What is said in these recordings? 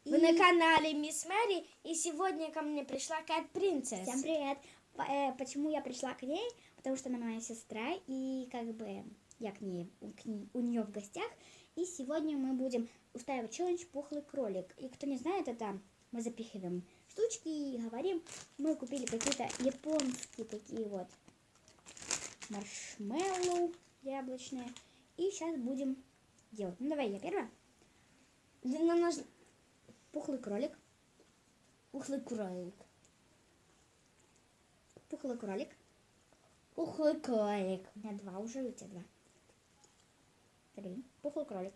Вы на канале Мисс Мэри, и сегодня ко мне пришла Кэт Принцесс. Всем привет! Почему я пришла к ней? Потому что она моя сестра, и как бы я у нее в гостях. И сегодня мы будем устраивать челлендж «Пухлый кролик». И кто не знает, это мы запихиваем штучки и говорим. Мы купили какие-то японские такие вот маршмеллоу яблочные. И сейчас будем делать. Ну давай, я первая. Пухлый кролик. Пухлый кролик. Пухлый кролик. Пухлый кролик. У меня два уже, у тебя два. Три. Пухлый кролик.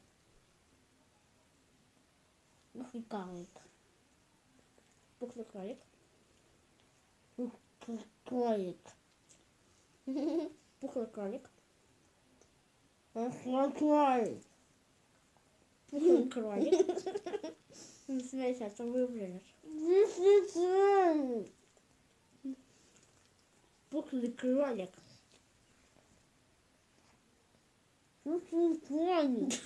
Пухлый кролик. Пухлый кролик. Пухлый кролик. Пухлый кролик. Пухлый кролик. Пухлый кролик. Не смейся, а то выберешь. Пухлый кролик. Пухлый кролик. Кролик.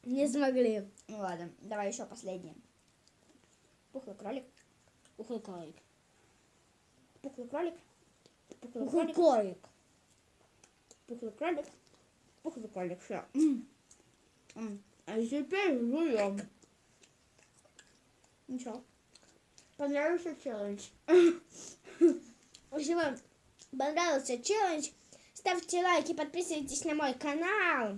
Не смогли. Ну ладно, давай еще последнее. Пухлый кролик. Пухлый кролик. Пухлый кролик. Пухлый Пухлый кролик. кролик. Пухлый кролик. Пухлый кролик. Все. А теперь жуем. Ничего. Понравился челлендж? Если вам понравился челлендж, ставьте лайки, подписывайтесь на мой канал.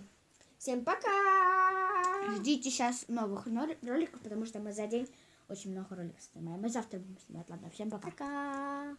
Всем пока! Ждите сейчас новых роликов, потому что мы за день очень много роликов снимаем. Мы завтра будем снимать. Ладно, всем пока. Пока!